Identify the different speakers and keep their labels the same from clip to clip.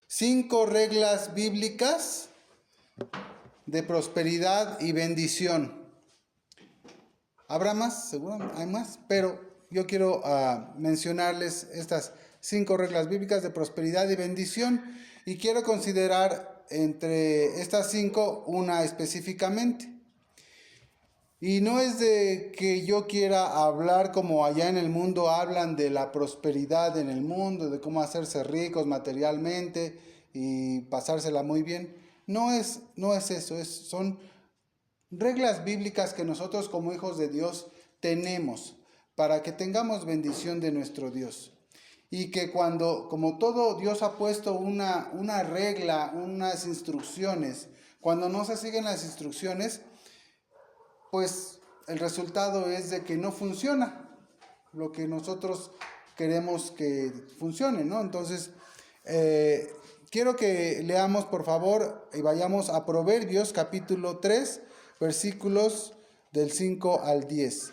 Speaker 1: 5 reglas bíblicas de prosperidad y bendición. Habrá más, seguro hay más, pero yo quiero mencionarles estas 5 reglas bíblicas de prosperidad y bendición, y quiero considerar entre estas 5 una específicamente. Y no es de que yo quiera hablar como allá en el mundo hablan de la prosperidad en el mundo, de cómo hacerse ricos materialmente y pasársela muy bien. No es eso, son reglas bíblicas que nosotros como hijos de Dios tenemos para que tengamos bendición de nuestro Dios. Y que cuando, como todo Dios ha puesto una regla, unas instrucciones, cuando no se siguen las instrucciones, pues el resultado es de que no funciona lo que nosotros queremos que funcione, ¿no? Entonces, quiero que leamos por favor y vayamos a Proverbios capítulo 3, versículos del 5 al 10.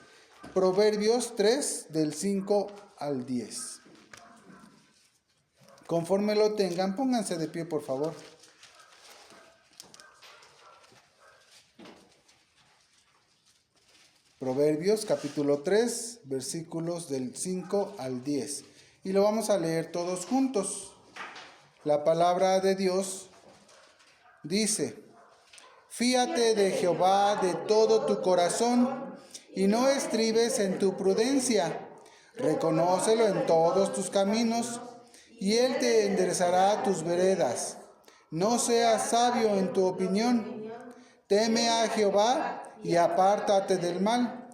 Speaker 1: Proverbios 3, del 5 al 10. Conforme lo tengan, pónganse de pie, por favor. Proverbios capítulo 3, versículos del 5 al 10. Y lo vamos a leer todos juntos. La palabra de Dios dice: Fíate de Jehová de todo tu corazón y no estribes en tu prudencia. Reconócelo en todos tus caminos y Él te enderezará tus veredas. No seas sabio en tu opinión. Teme a Jehová y apártate del mal,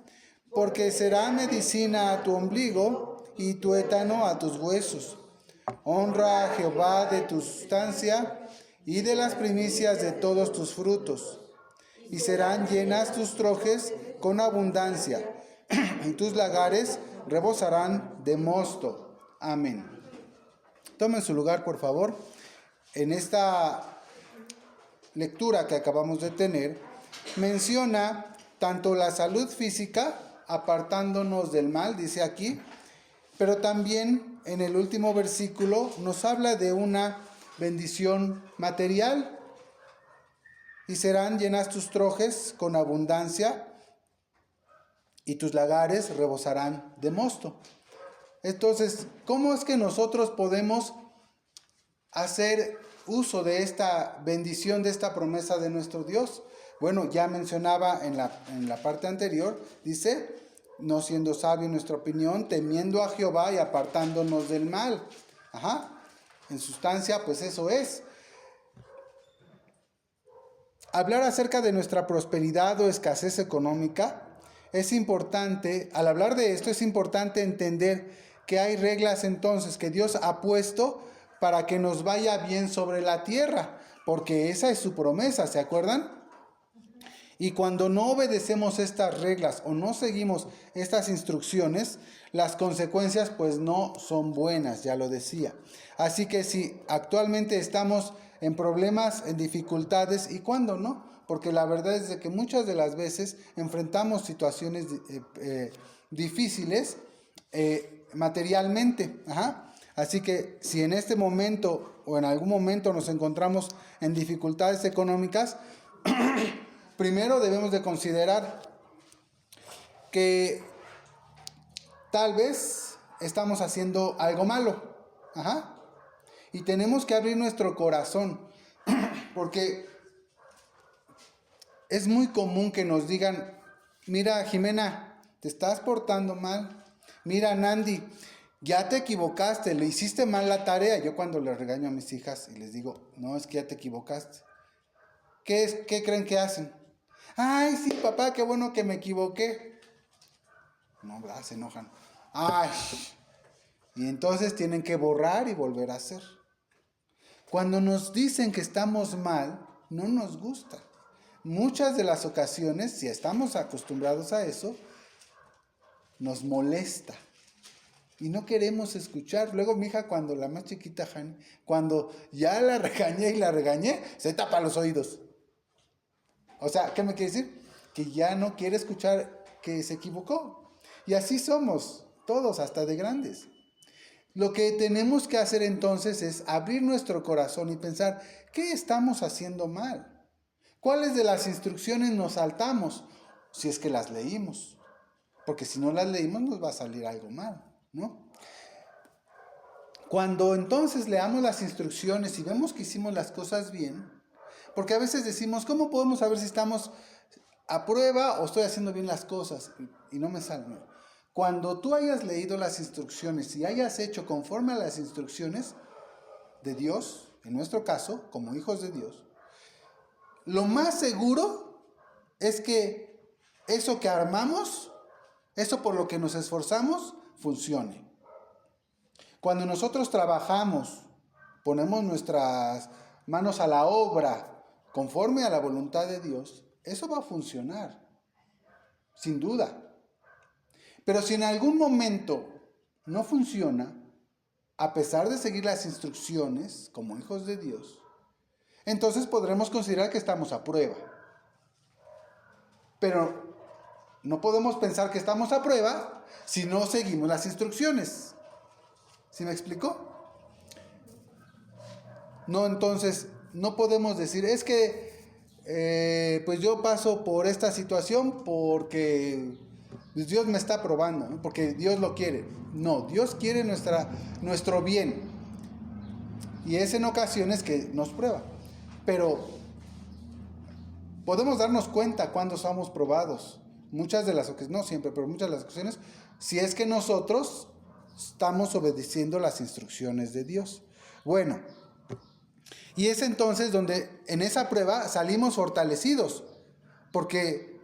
Speaker 1: porque será medicina a tu ombligo y tuétano a tus huesos. Honra a Jehová de tu sustancia y de las primicias de todos tus frutos, y serán llenas tus trojes con abundancia, y tus lagares rebosarán de mosto. Amén. Tomen su lugar, por favor. En esta lectura que acabamos de tener, menciona tanto la salud física, apartándonos del mal, dice aquí, pero también en el último versículo nos habla de una bendición material. Y serán llenas tus trojes con abundancia, y tus lagares rebosarán de mosto. Entonces, ¿cómo es que nosotros podemos hacer uso de esta bendición, de esta promesa de nuestro Dios? Bueno, ya mencionaba en la parte anterior, dice, no siendo sabio en nuestra opinión, temiendo a Jehová y apartándonos del mal. En sustancia, pues eso es. Hablar acerca de nuestra prosperidad o escasez económica es importante. Al hablar de esto es importante entender que hay reglas entonces que Dios ha puesto para que nos vaya bien sobre la tierra, porque esa es su promesa, ¿se acuerdan? Y cuando no obedecemos estas reglas o no seguimos estas instrucciones, las consecuencias pues no son buenas, ya lo decía. Así que si actualmente estamos en problemas, en dificultades, ¿y cuándo no? Porque la verdad es de que muchas de las veces enfrentamos situaciones difíciles materialmente. Así que si en este momento o en algún momento nos encontramos en dificultades económicas, primero debemos de considerar que tal vez estamos haciendo algo malo. Y tenemos que abrir nuestro corazón, porque es muy común que nos digan: mira, Jimena, te estás portando mal. Mira, Nandi, ya te equivocaste, le hiciste mal la tarea. Yo cuando les regaño a mis hijas y les digo: no, es que ya te equivocaste, ¿qué creen que hacen? Ay, sí, papá, qué bueno que me equivoqué. No, ¿verdad? Se enojan. Ay, y entonces tienen que borrar y volver a hacer. Cuando nos dicen que estamos mal, no nos gusta. Muchas de las ocasiones, si estamos acostumbrados a eso, nos molesta. Y no queremos escuchar. Luego mi hija, cuando la más chiquita, Jani, cuando ya la regañé, se tapa los oídos. O sea, ¿qué me quiere decir? Que ya no quiere escuchar que se equivocó. Y así somos, todos, hasta de grandes. Lo que tenemos que hacer entonces es abrir nuestro corazón y pensar, ¿qué estamos haciendo mal? ¿Cuáles de las instrucciones nos saltamos? Si es que las leímos. Porque si no las leímos nos va a salir algo mal, ¿no? Cuando entonces leamos las instrucciones y vemos que hicimos las cosas bien, porque a veces decimos, ¿cómo podemos saber si estamos a prueba o estoy haciendo bien las cosas? Y no me sale. Cuando tú hayas leído las instrucciones y hayas hecho conforme a las instrucciones de Dios, en nuestro caso, como hijos de Dios, lo más seguro es que eso que armamos, eso por lo que nos esforzamos, funcione. Cuando nosotros trabajamos, ponemos nuestras manos a la obra conforme a la voluntad de Dios, eso va a funcionar, sin duda. Pero si en algún momento no funciona, a pesar de seguir las instrucciones como hijos de Dios, entonces podremos considerar que estamos a prueba. Pero no podemos pensar que estamos a prueba si no seguimos las instrucciones. ¿Sí me explico? No, entonces, no podemos decir, es que pues yo paso por esta situación porque Dios me está probando, ¿no? Porque Dios lo quiere. No, Dios quiere nuestro bien. Y es en ocasiones que nos prueba. Pero podemos darnos cuenta cuando somos probados. Muchas de las ocasiones, no siempre, pero muchas de las ocasiones, si es que nosotros estamos obedeciendo las instrucciones de Dios. Bueno, y es entonces donde en esa prueba salimos fortalecidos, porque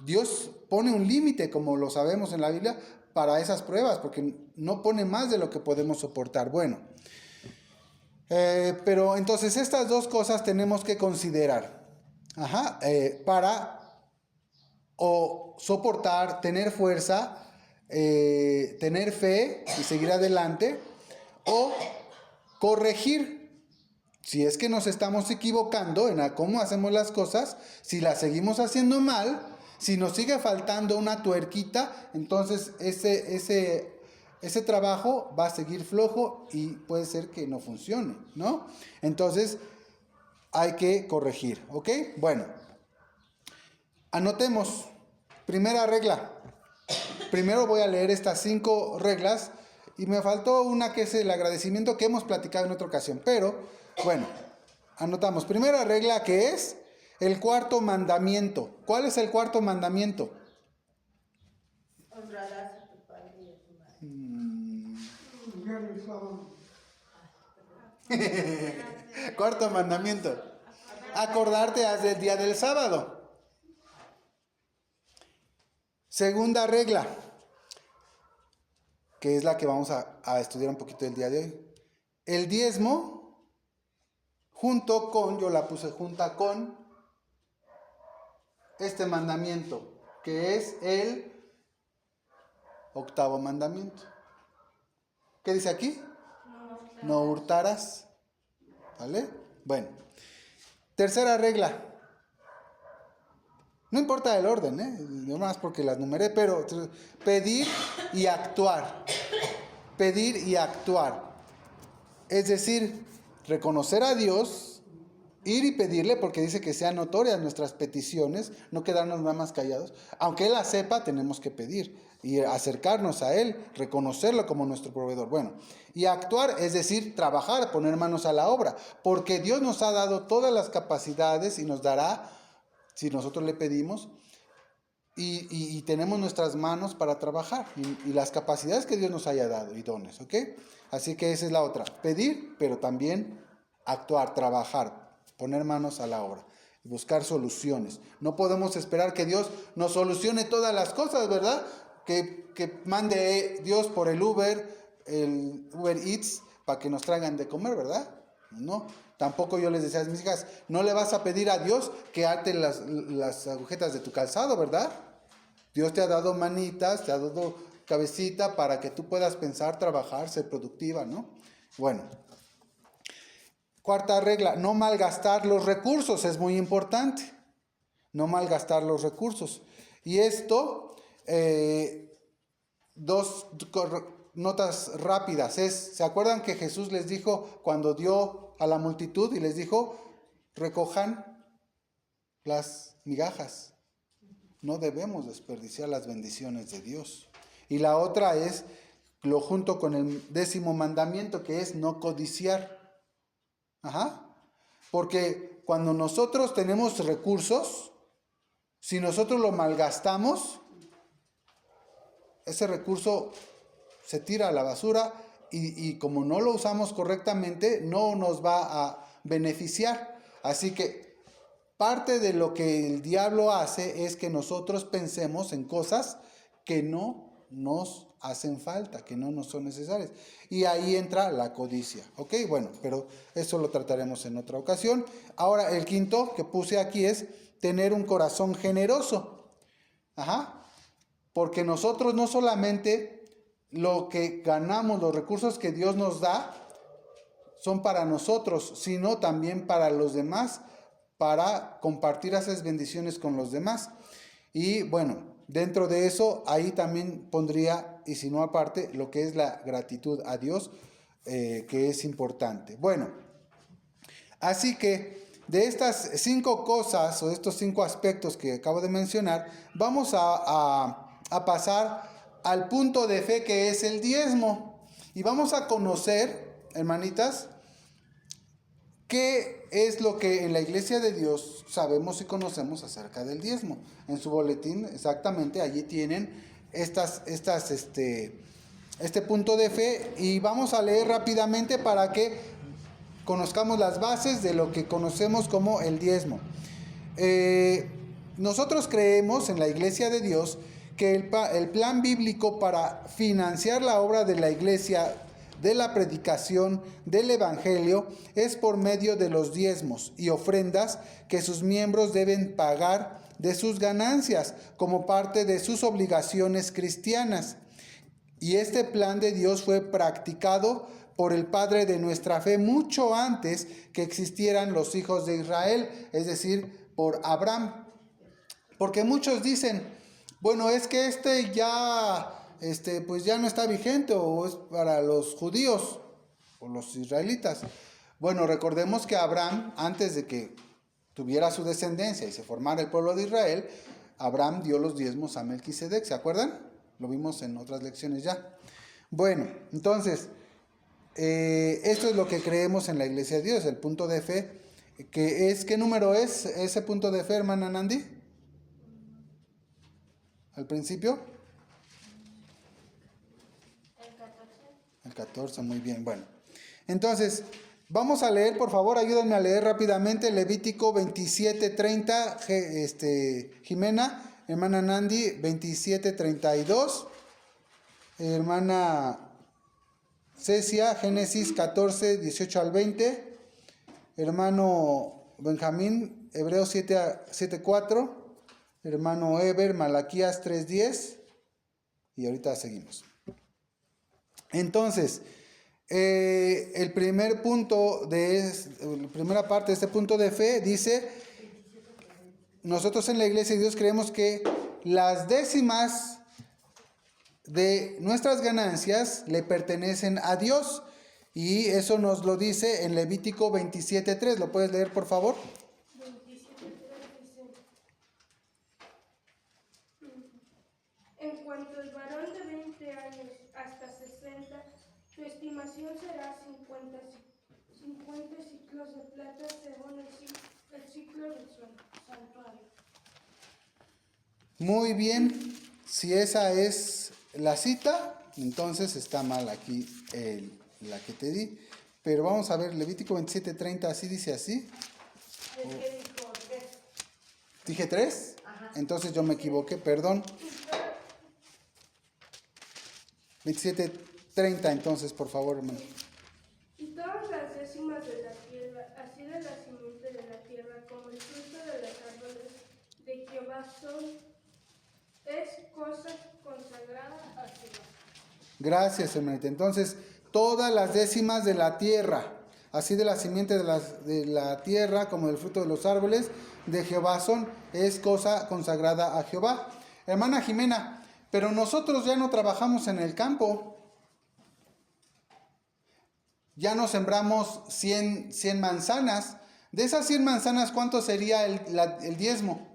Speaker 1: Dios pone un límite, como lo sabemos en la Biblia, para esas pruebas, porque no pone más de lo que podemos soportar. Bueno, pero entonces estas dos cosas tenemos que considerar para o soportar, tener fuerza, tener fe y seguir adelante, o corregir. Si es que nos estamos equivocando en cómo hacemos las cosas, si las seguimos haciendo mal, si nos sigue faltando una tuerquita, entonces ese trabajo va a seguir flojo y puede ser que no funcione, ¿no? Entonces hay que corregir, ¿ok? Bueno, anotemos. Primera regla. Primero voy a leer estas 5 reglas y me faltó una que es el agradecimiento que hemos platicado en otra ocasión, pero bueno, anotamos. Primera regla, que es el cuarto mandamiento. ¿Cuál es el cuarto mandamiento?
Speaker 2: Honrarás a tu padre y a tu madre.
Speaker 1: Cuarto mandamiento. Acordarte del día del sábado. Segunda regla, que es la que vamos a estudiar un poquito el día de hoy. El diezmo, junto con, yo la puse junta con este mandamiento, que es el octavo mandamiento. ¿Qué dice aquí? No hurtarás. ¿Vale? Bueno. Tercera regla. No importa el orden, no más porque las numeré, pero pedir y actuar. Pedir y actuar. Es decir, reconocer a Dios, ir y pedirle, porque dice que sean notorias nuestras peticiones, no quedarnos nada más callados. Aunque Él las sepa, tenemos que pedir y acercarnos a Él, reconocerlo como nuestro proveedor. Bueno, y actuar, es decir, trabajar, poner manos a la obra, porque Dios nos ha dado todas las capacidades y nos dará, si nosotros le pedimos, y tenemos nuestras manos para trabajar y las capacidades que Dios nos haya dado y dones, ¿ok? Así que esa es la otra, pedir, pero también actuar, trabajar, poner manos a la obra, buscar soluciones. No podemos esperar que Dios nos solucione todas las cosas, ¿verdad? Que mande Dios por el Uber Eats, para que nos traigan de comer, ¿verdad? No, tampoco yo les decía a mis hijas, no le vas a pedir a Dios que ate las agujetas de tu calzado, ¿verdad? Dios te ha dado manitas, te ha dado cabecita para que tú puedas pensar, trabajar, ser productiva, ¿no? Bueno, cuarta regla, no malgastar los recursos, es muy importante. No malgastar los recursos. Y esto, notas rápidas. ¿Se acuerdan que Jesús les dijo cuando dio a la multitud y les dijo, recojan las migajas? No debemos desperdiciar las bendiciones de Dios. Y la otra es, lo junto con el 10º mandamiento, que es no codiciar. Porque cuando nosotros tenemos recursos, si nosotros lo malgastamos, ese recurso se tira a la basura y como no lo usamos correctamente, no nos va a beneficiar. Así que parte de lo que el diablo hace es que nosotros pensemos en cosas que no nos hacen falta, que no nos son necesarias. Y ahí entra la codicia. ¿Ok? Bueno, pero eso lo trataremos en otra ocasión. Ahora, el quinto que puse aquí es tener un corazón generoso. Porque nosotros no solamente lo que ganamos, los recursos que Dios nos da, son para nosotros, sino también para los demás, para compartir esas bendiciones con los demás. Y bueno, dentro de eso, ahí también pondría, y si no aparte, lo que es la gratitud a Dios, que es importante. Bueno, así que de estas 5 cosas o estos 5 aspectos que acabo de mencionar, vamos a pasar al punto de fe que es el diezmo. Y vamos a conocer, hermanitas, qué es lo que en la Iglesia de Dios sabemos y conocemos acerca del diezmo. En su boletín, exactamente, allí tienen este punto de fe, y vamos a leer rápidamente para que conozcamos las bases de lo que conocemos como el diezmo. Nosotros creemos en la Iglesia de Dios que el plan bíblico para financiar la obra de la Iglesia, de la predicación del Evangelio, es por medio de los diezmos y ofrendas que sus miembros deben pagar de sus ganancias como parte de sus obligaciones cristianas. Y este plan de Dios fue practicado por el padre de nuestra fe mucho antes que existieran los hijos de Israel, es decir, por Abraham. Porque muchos dicen, bueno, es que pues ya no está vigente, o es para los judíos o los israelitas. Bueno, recordemos que Abraham, antes de que tuviera su descendencia y se formara el pueblo de Israel, Abraham dio los diezmos a Melquisedec, ¿se acuerdan? Lo vimos en otras lecciones ya. Bueno, entonces, esto es lo que creemos en la Iglesia de Dios, el punto de fe, ¿qué número es ese punto de fe, hermana Nandi? ¿Al principio? El 14, muy bien, bueno. Entonces, vamos a leer, por favor, ayúdenme a leer rápidamente Levítico 27:30, Jimena, hermana Nandi, 27:32, hermana Cecia, Génesis 14:18 al 20, hermano Benjamín, Hebreos 7:4, hermano Eber, Malaquías 3:10, y ahorita seguimos. Entonces, el primer punto la primera parte de este punto de fe dice, nosotros en la Iglesia de Dios creemos que las décimas de nuestras ganancias le pertenecen a Dios, y eso nos lo dice en Levítico 27:3. ¿Lo puedes leer, por favor?
Speaker 3: 27:3 dice: en cuanto el varón de 20 años hasta 60, su estimación será 50 ciclos de plata según el ciclo del santuario.
Speaker 1: Muy bien, si esa es la cita, entonces está mal aquí la que te di. Pero vamos a ver, Levítico 27:30, así dice así.
Speaker 2: Es que dijo 3.
Speaker 1: ¿Dije 3?
Speaker 2: Ajá.
Speaker 1: Entonces yo me equivoqué, perdón. 27:30, entonces, por favor, hermano.
Speaker 3: Y todas las décimas de la tierra, así de la simiente de la tierra como el fruto de los árboles de Jehová es cosa consagrada a Jehová.
Speaker 1: Gracias, hermanita. Entonces, todas las décimas de la tierra, así de la simiente de la tierra como del fruto de los árboles de Jehová es cosa consagrada a Jehová. Hermana Jimena, pero nosotros ya no trabajamos en el campo. ya nos sembramos 100 manzanas. De esas 100 manzanas, ¿cuánto sería el diezmo?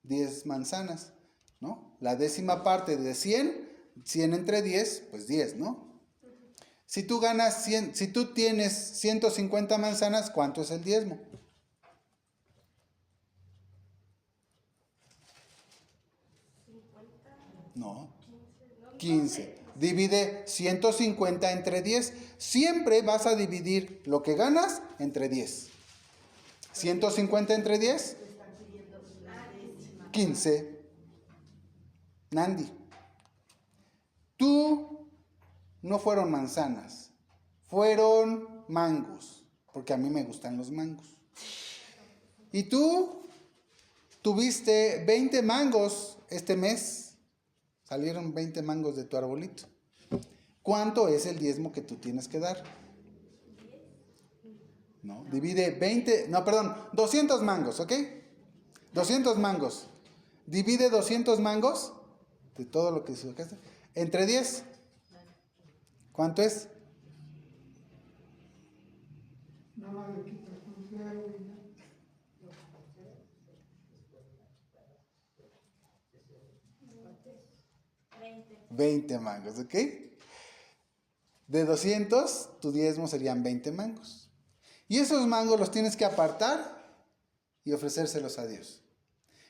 Speaker 1: 10 manzanas, ¿no? La décima parte de 100 entre 10, pues 10, ¿no? Si tú ganas 100, si tú tienes 150 manzanas, ¿cuánto es el diezmo?
Speaker 3: 50,
Speaker 1: No,
Speaker 3: 15,
Speaker 1: 15. Divide 150 entre 10. Siempre vas a dividir lo que ganas entre 10. 150 entre 10, 15. Nandi, tú no fueron manzanas, fueron mangos, porque a mí me gustan los mangos. Y tú tuviste 20 mangos este mes, salieron 20 mangos de tu arbolito. ¿Cuánto es el diezmo que tú tienes que dar? No, divide 20, no, perdón, 200 mangos, ¿ok? 200 mangos. Divide 200 mangos de todo lo que sacaste entre 10. ¿Cuánto es?
Speaker 4: Nada más le quitas un cero y ya.
Speaker 1: 20 mangos, ¿ok? De 200, tu diezmo serían 20 mangos. Y esos mangos los tienes que apartar y ofrecérselos a Dios.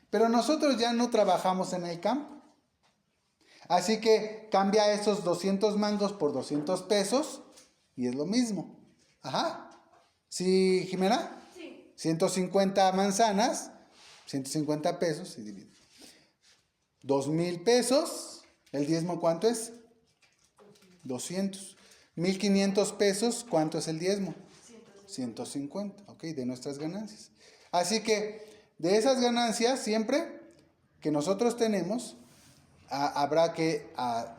Speaker 1: Pero nosotros ya no trabajamos en el campo. Así que cambia esos 200 mangos por 200 pesos y es lo mismo. Ajá. ¿Sí, Jimena?
Speaker 3: Sí.
Speaker 1: 150 manzanas, 150 pesos y divide. 2,000 pesos, ¿el diezmo cuánto es? 200. 1,500 pesos, ¿cuánto es el diezmo? 150, ok, de nuestras ganancias. Así que de esas ganancias, siempre que nosotros tenemos, habrá que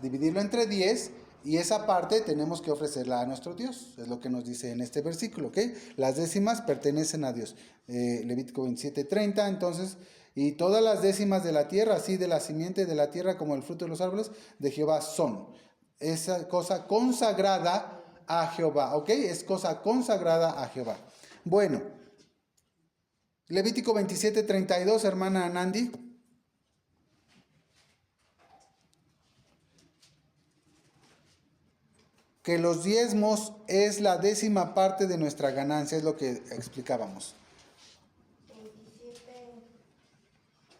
Speaker 1: dividirlo entre 10 y esa parte tenemos que ofrecerla a nuestro Dios. Es lo que nos dice en este versículo, ¿ok? Las décimas pertenecen a Dios. Levítico 27:30, entonces, y todas las décimas de la tierra, así de la simiente de la tierra como el fruto de los árboles, de Jehová son. Esa cosa consagrada a Jehová, ¿ok? Es cosa consagrada a Jehová. Bueno, Levítico 27:32, hermana Nandi. Que los diezmos es la décima parte de nuestra ganancia, es lo que explicábamos.
Speaker 2: 27,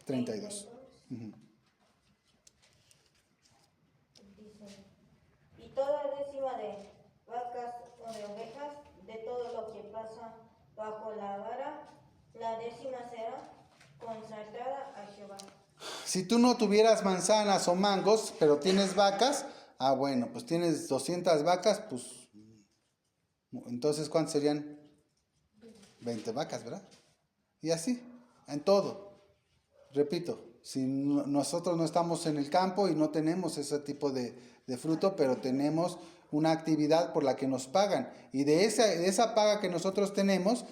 Speaker 1: 32.
Speaker 2: Dice, y toda décima de vacas o de ovejas, de todo lo que pasa bajo la vara, la décima será consagrada a Jehová.
Speaker 1: Si tú no tuvieras manzanas o mangos, pero tienes vacas, bueno, pues tienes 200 vacas, pues entonces ¿cuántas serían? 20 vacas, ¿verdad? Y así, en todo. Repito, si nosotros no estamos en el campo y no tenemos ese tipo de fruto, pero tenemos una actividad por la que nos pagan. Y de esa paga que nosotros tenemos,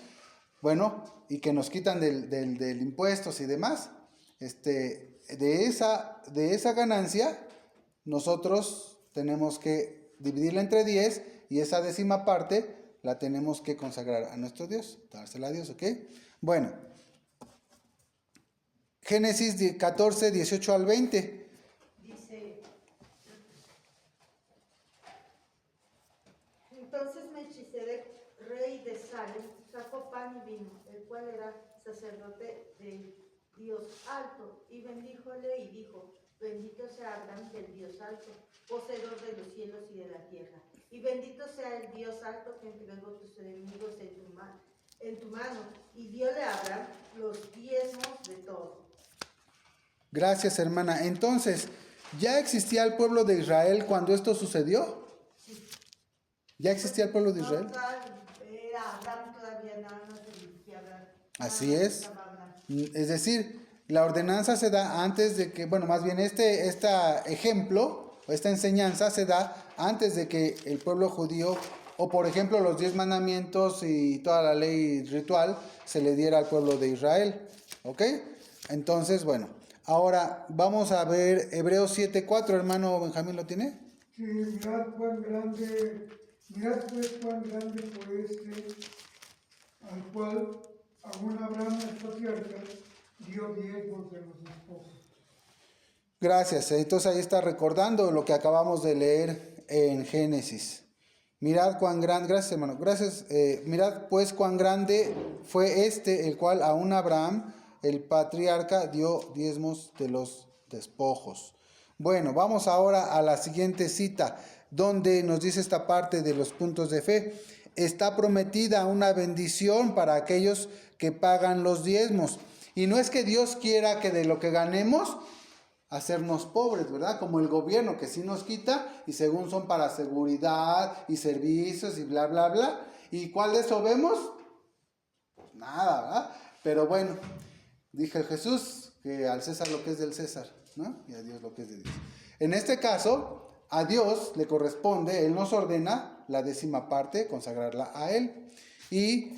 Speaker 1: bueno, y que nos quitan del impuestos y demás, de esa ganancia, nosotros tenemos que dividirla entre 10 y esa décima parte la tenemos que consagrar a nuestro Dios, dársela a Dios, ¿ok? Bueno, Génesis 14, 18 al 20.
Speaker 5: Dice, entonces Melchizedek, rey de Salem, sacó pan y vino, el cual era sacerdote del Dios alto, y bendíjole y dijo, bendito sea Abraham del Dios alto, poseedor de los cielos y de la tierra, y bendito sea el Dios alto que entregó tus enemigos en tu mano, y diole a Abraham los diezmos de todo.
Speaker 1: Gracias, hermana. Entonces, ¿ya existía el pueblo de Israel cuando esto sucedió? ¿Ya existía el pueblo de Israel?
Speaker 5: Era Abraham todavía, nada más que Abraham.
Speaker 1: Así es. Es decir, la ordenanza se da antes de que, bueno, más bien este ejemplo, esta enseñanza se da antes de que el pueblo judío, o por ejemplo los 10 mandamientos y toda la ley ritual, se le diera al pueblo de Israel. ¿Ok? Entonces, bueno, ahora vamos a ver Hebreos 7:4, hermano Benjamín, ¿lo tiene?
Speaker 4: Sí, mirad pues cuán grande fue al cual aún Abraham el patriarca dio diezmos de los despojos.
Speaker 1: Gracias. Entonces ahí está recordando lo que acabamos de leer en Génesis. Mirad cuán grande, gracias hermano, gracias. Mirad pues cuán grande fue el cual aún Abraham, el patriarca, dio diezmos de los despojos. Bueno, vamos ahora a la siguiente cita, donde nos dice esta parte de los puntos de fe. Está prometida una bendición para aquellos que pagan los diezmos. Y no es que Dios quiera que de lo que ganemos hacernos pobres, ¿verdad? Como el gobierno que sí nos quita y según son para seguridad y servicios y bla, bla, bla. ¿Y cuál de eso vemos? Pues nada, ¿verdad? Pero bueno, dije Jesús que al César lo que es del César, ¿no? Y a Dios lo que es de Dios. En este caso, a Dios le corresponde, Él nos ordena la 10ª parte, consagrarla a Él. Y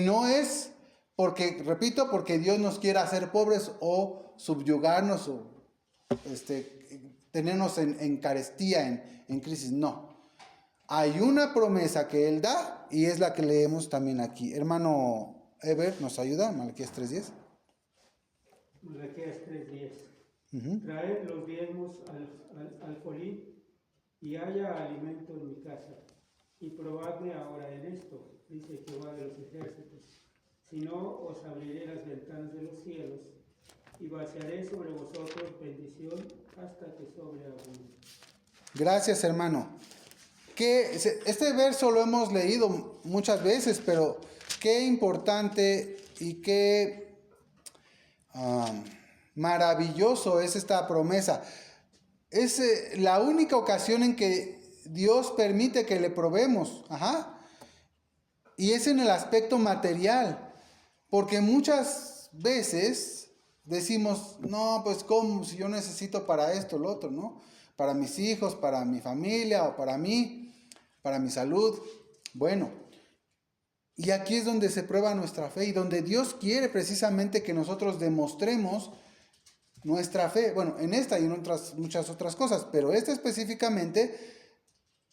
Speaker 1: no es porque, repito, porque Dios nos quiera hacer pobres o subyugarnos o tenernos en carestía, en crisis. No. Hay una promesa que Él da y es la que leemos también aquí. Hermano Eber, ¿nos ayuda? Malaquías 3:10.
Speaker 6: Malaquías 3:10. Traed los diezmos al alfolí y haya alimento en mi casa. Y probadme ahora en esto, dice Jehová de los ejércitos. Si no, os abriré las ventanas de los cielos y vaciaré sobre vosotros bendición hasta que sobreabunde.
Speaker 1: Gracias, hermano. Este verso lo hemos leído muchas veces, pero qué importante y qué maravilloso es esta promesa. Es la única ocasión en que Dios permite que le probemos. Y es en el aspecto material. Porque muchas veces decimos, no, pues cómo, si yo necesito para esto, lo otro, ¿no? Para mis hijos, para mi familia o para mí, para mi salud. Bueno, y aquí es donde se prueba nuestra fe y donde Dios quiere precisamente que nosotros demostremos nuestra fe. Bueno, en esta y en muchas otras cosas, pero esta específicamente,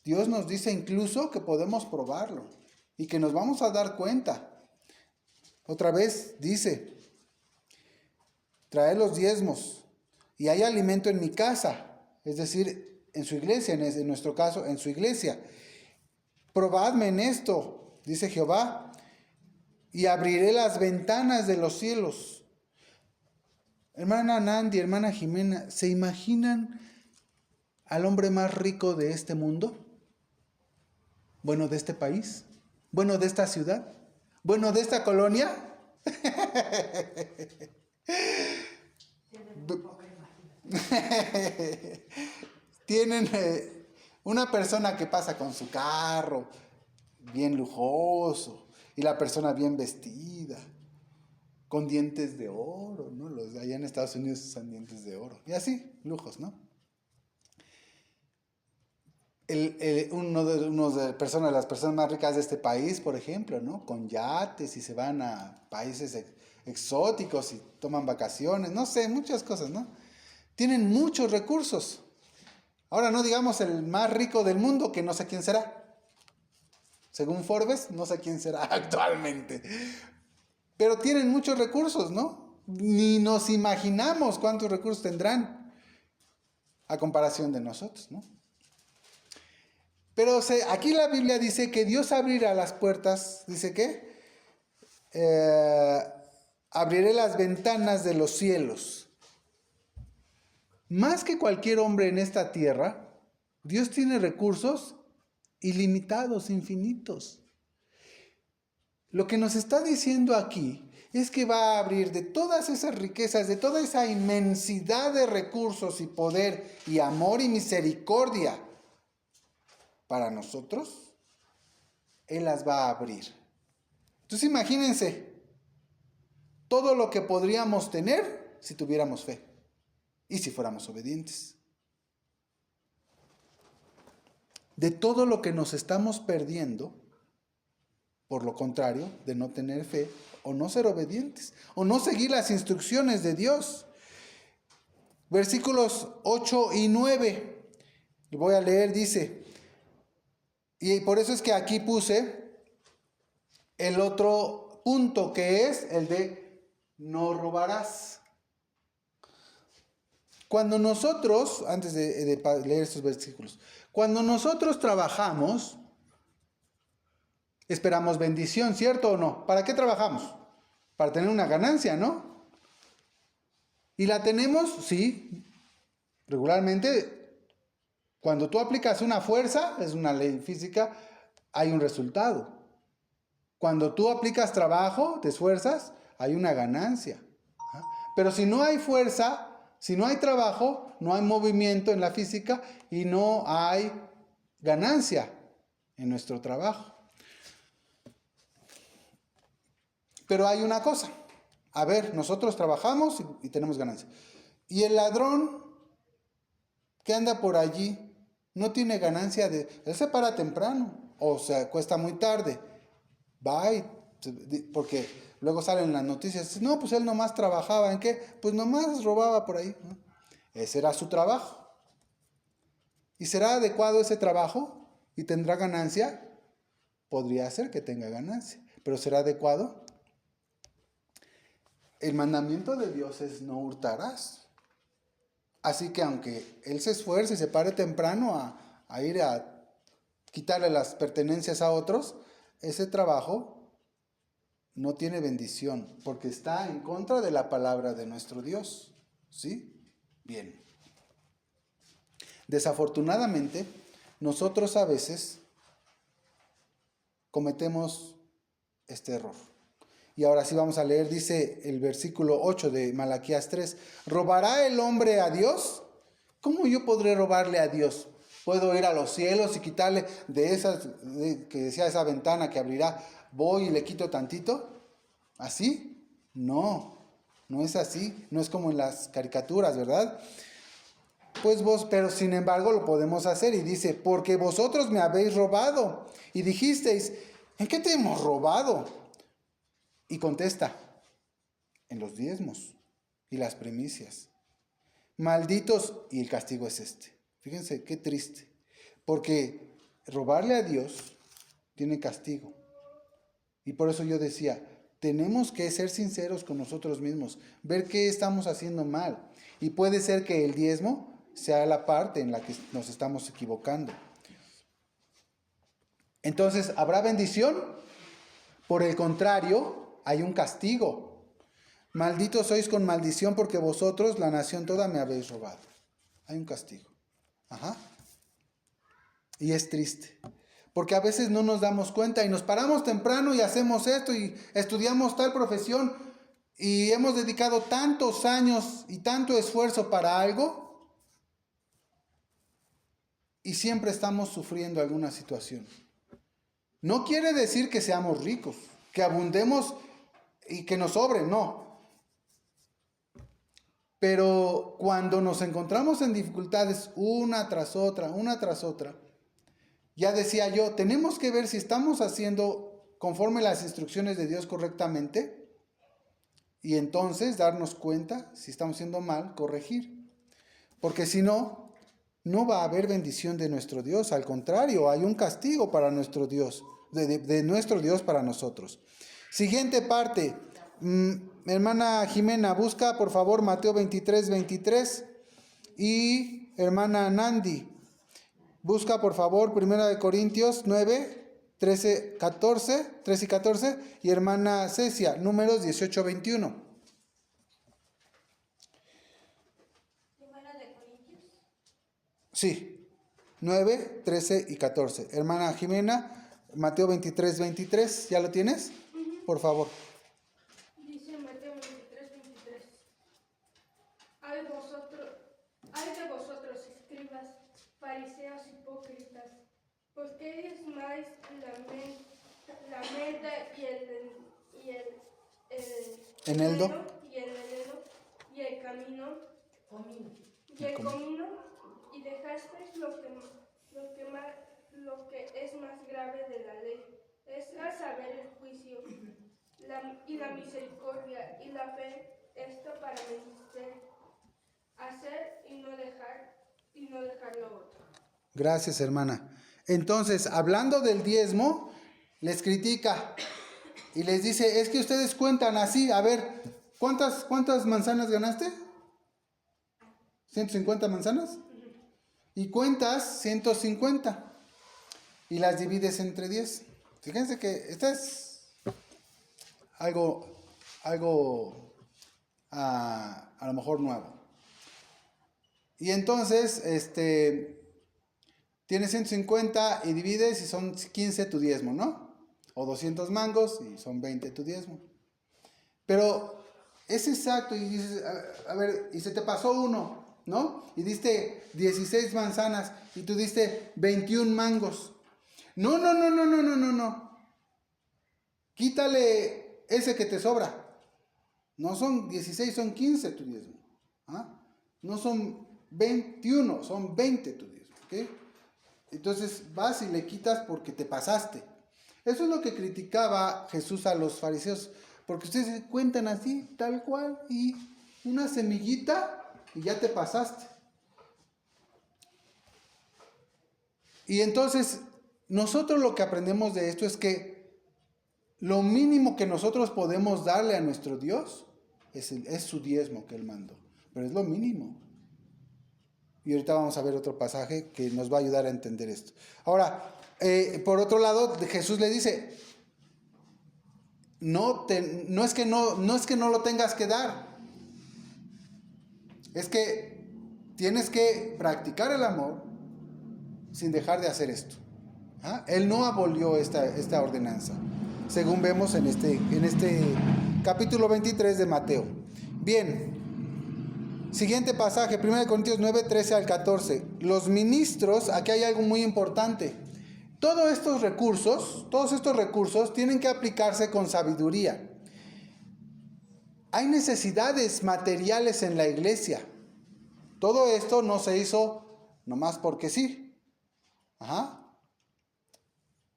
Speaker 1: Dios nos dice incluso que podemos probarlo y que nos vamos a dar cuenta. Otra vez dice, traed los diezmos y hay alimento en mi casa, es decir, en su iglesia, en nuestro caso, en su iglesia. Probadme en esto, dice Jehová, y abriré las ventanas de los cielos. Hermana Nandi, hermana Jimena, ¿se imaginan al hombre más rico de este mundo? Bueno, de este país, bueno, de esta ciudad. Bueno, de esta colonia. Tienen una persona que pasa con su carro, bien lujoso, y la persona bien vestida, con dientes de oro, ¿no? Los de allá en Estados Unidos usan dientes de oro. Y así, lujos, ¿no? Una de las personas más ricas de este país, por ejemplo, ¿no? Con yates y se van a países exóticos y toman vacaciones, no sé, muchas cosas, ¿no? Tienen muchos recursos. Ahora no digamos el más rico del mundo, que no sé quién será. Según Forbes, no sé quién será actualmente. Pero tienen muchos recursos, ¿no? Ni nos imaginamos cuántos recursos tendrán a comparación de nosotros, ¿no? Pero aquí la Biblia dice que Dios abrirá las puertas, dice que abriré las ventanas de los cielos. Más que cualquier hombre en esta tierra, Dios tiene recursos ilimitados, infinitos. Lo que nos está diciendo aquí es que va a abrir de todas esas riquezas, de toda esa inmensidad de recursos y poder y amor y misericordia para nosotros, Él las va a abrir. Entonces imagínense todo lo que podríamos tener si tuviéramos fe y si fuéramos obedientes. De todo lo que nos estamos perdiendo, por lo contrario, de no tener fe o no ser obedientes o no seguir las instrucciones de Dios. Versículos 8 y 9. Y voy a leer, dice, y por eso es que aquí puse el otro punto, que es el de no robarás. Cuando nosotros, antes de leer estos versículos, cuando nosotros trabajamos, esperamos bendición, ¿cierto o no? ¿Para qué trabajamos? Para tener una ganancia, ¿no? ¿Y la tenemos? Sí. Regularmente, cuando tú aplicas una fuerza, es una ley física, hay un resultado. Cuando tú aplicas trabajo, te esfuerzas, hay una ganancia. ¿Ah? Pero si no hay fuerza, si no hay trabajo, no hay movimiento en la física y no hay ganancia en nuestro trabajo. Pero hay una cosa. A ver, nosotros trabajamos y tenemos ganancia. Y el ladrón que anda por allí no tiene ganancia él se para temprano o se acuesta muy tarde. Va porque luego salen las noticias. No, pues él nomás trabajaba. ¿En qué? Pues nomás robaba por ahí, ¿no? Ese era su trabajo. ¿Y será adecuado ese trabajo? ¿Y tendrá ganancia? Podría ser que tenga ganancia. ¿Pero será adecuado? El mandamiento de Dios es no hurtarás. Así que aunque él se esfuerce y se pare temprano a ir a quitarle las pertenencias a otros, ese trabajo no tiene bendición porque está en contra de la palabra de nuestro Dios. ¿Sí? Bien. Desafortunadamente, nosotros a veces cometemos este error. Y ahora sí vamos a leer, dice el versículo 8 de Malaquías 3, ¿robará el hombre a Dios? ¿Cómo yo podré robarle a Dios? ¿Puedo ir a los cielos y quitarle que decía esa ventana que abrirá, voy y le quito tantito? ¿Así? No, no es así, no es como en las caricaturas, ¿verdad? Pues pero sin embargo lo podemos hacer y dice, porque vosotros me habéis robado y dijisteis, ¿en qué te hemos robado? Y contesta, en los diezmos y las primicias. Malditos, y el castigo es este. Fíjense qué triste, porque robarle a Dios tiene castigo. Y por eso yo decía, tenemos que ser sinceros con nosotros mismos, ver qué estamos haciendo mal. Y puede ser que el diezmo sea la parte en la que nos estamos equivocando. Entonces, ¿habrá bendición? Por el contrario, hay un castigo. Malditos sois con maldición porque vosotros, la nación toda, me habéis robado. Hay un castigo. Ajá. Y es triste. Porque a veces no nos damos cuenta y nos paramos temprano y hacemos esto y estudiamos tal profesión y hemos dedicado tantos años y tanto esfuerzo para algo y siempre estamos sufriendo alguna situación. No quiere decir que seamos ricos, que abundemos y que nos sobre, no. Pero cuando nos encontramos en dificultades una tras otra, ya decía yo, tenemos que ver si estamos haciendo conforme las instrucciones de Dios correctamente y entonces darnos cuenta si estamos haciendo mal, corregir. Porque si no, no va a haber bendición de nuestro Dios, al contrario, hay un castigo para nuestro Dios, de nuestro Dios para nosotros. Siguiente parte, hermana Jimena, busca por favor Mateo 23:23 y hermana Nandi, busca por favor 1 Corintios 9:13 y 14 y hermana Cecia, Números 18:21.
Speaker 2: ¿Primera de Corintios?
Speaker 1: Sí, 9, 13 y 14. Hermana Jimena, Mateo 23:23, ¿ya lo tienes? Por favor.
Speaker 3: Dice Mateo 23:23. Ay de vosotros, escribas, fariseos hipócritas, porque diezmáis la menta y el
Speaker 1: Eneldo.
Speaker 3: y el comino, y dejasteis lo que es más grave de la ley, es a saber el juicio, y la misericordia y la fe, esto para menester hacer y no dejar lo otro.
Speaker 1: Gracias, hermana. Entonces, hablando del diezmo, les critica y les dice, es que ustedes cuentan así, a ver, ¿cuántas manzanas ganaste? ¿150 manzanas? Y cuentas 150 y las divides entre 10. Fíjense que esto es algo a lo mejor nuevo. Y entonces, tienes 150 y divides y son 15 tu diezmo, ¿no? O 200 mangos y son 20 tu diezmo. Pero es exacto y dices, a ver, y se te pasó uno, ¿no? Y diste 16 manzanas y tú diste 21 mangos. No. Quítale ese que te sobra. No son 16, son 15 tu diezmo. ¿Ah? No son 21, son 20 tu diezmo. ¿Ok? Entonces vas y le quitas porque te pasaste. Eso es lo que criticaba Jesús a los fariseos. Porque ustedes cuentan así, tal cual, y una semillita y ya te pasaste. Y entonces, nosotros lo que aprendemos de esto es que lo mínimo que nosotros podemos darle a nuestro Dios es su diezmo que Él mandó. Pero es lo mínimo. Y ahorita vamos a ver otro pasaje que nos va a ayudar a entender esto. Ahora, por otro lado, Jesús le dice, no es que no lo tengas que dar. Es que tienes que practicar el amor sin dejar de hacer esto. ¿Ah? Él no abolió esta ordenanza, según vemos en este capítulo 23 de Mateo. Bien, siguiente pasaje, 1 Corintios 9, 13 al 14. Los ministros, aquí hay algo muy importante. Todos estos recursos tienen que aplicarse con sabiduría. Hay necesidades materiales en la iglesia. Todo esto no se hizo nomás porque sí. Ajá.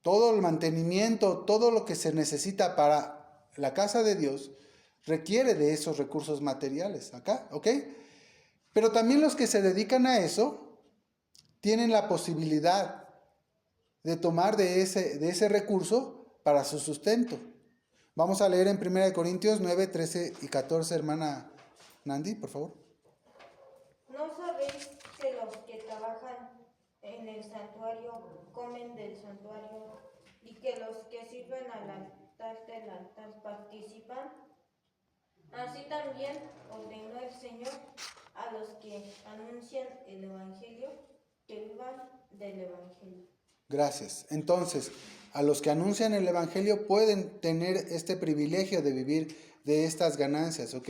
Speaker 1: Todo el mantenimiento, todo lo que se necesita para la casa de Dios requiere de esos recursos materiales. Acá, ¿ok? Pero también los que se dedican a eso tienen la posibilidad de tomar de ese recurso para su sustento. Vamos a leer en 1 Corintios 9, 13 y 14, hermana Nandi, por favor.
Speaker 2: ¿No sabéis que los que trabajan en el santuario comen del santuario y que los que sirven al altar del altar participan? Así también ordenó el Señor a los que anuncian el Evangelio que vivan del Evangelio.
Speaker 1: Gracias. Entonces, a los que anuncian el Evangelio pueden tener este privilegio de vivir de estas ganancias, ¿ok?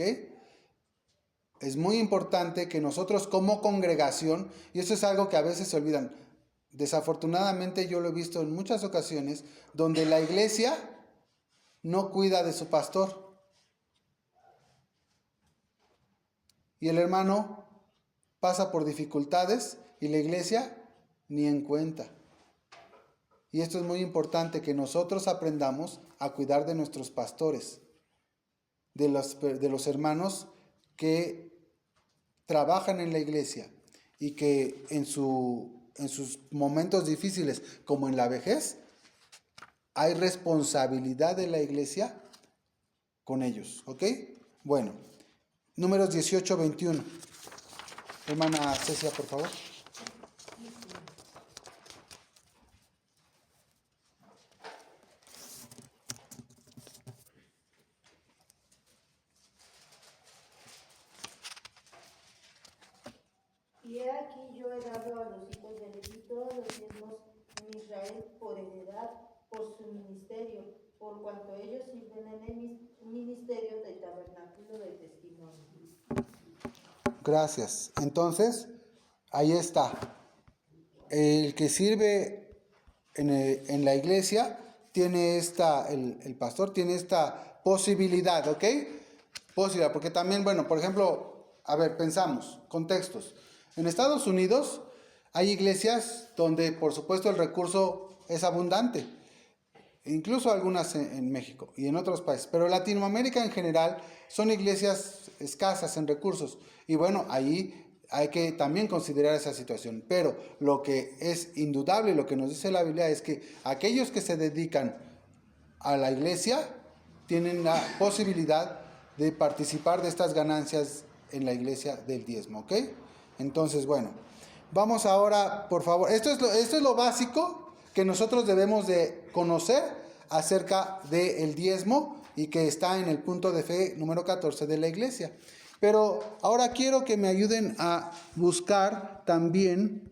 Speaker 1: Es muy importante que nosotros como congregación, y eso es algo que a veces se olvidan, desafortunadamente yo lo he visto en muchas ocasiones, donde la iglesia no cuida de su pastor. Y el hermano pasa por dificultades y la iglesia ni en cuenta. Y esto es muy importante, que nosotros aprendamos a cuidar de nuestros pastores, de los hermanos que trabajan en la iglesia y que en sus momentos difíciles, como en la vejez, hay responsabilidad de la iglesia con ellos, ¿ok? Bueno, Números 18, 21. Hermana Cecia, por favor.
Speaker 5: Y he aquí yo he dado a los hijos de Leví todos los diezmos en Israel por heredad, por su ministerio, por cuanto ellos sirven en el ministerio del tabernáculo del testimonio.
Speaker 1: Gracias. Entonces, ahí está. El que sirve en la iglesia tiene el pastor tiene esta posibilidad, ¿ok? Posibilidad, porque también, bueno, por ejemplo, a ver, pensamos, contextos. En Estados Unidos hay iglesias donde, por supuesto, el recurso es abundante. Incluso algunas en México y en otros países. Pero Latinoamérica en general son iglesias escasas en recursos. Y bueno, ahí hay que también considerar esa situación. Pero lo que es indudable, lo que nos dice la Biblia, es que aquellos que se dedican a la iglesia tienen la posibilidad de participar de estas ganancias en la iglesia del diezmo, ¿ok? Entonces, bueno, vamos ahora, por favor, esto es lo básico que nosotros debemos de conocer acerca del diezmo y que está en el punto de fe número 14 de la iglesia. Pero ahora quiero que me ayuden a buscar también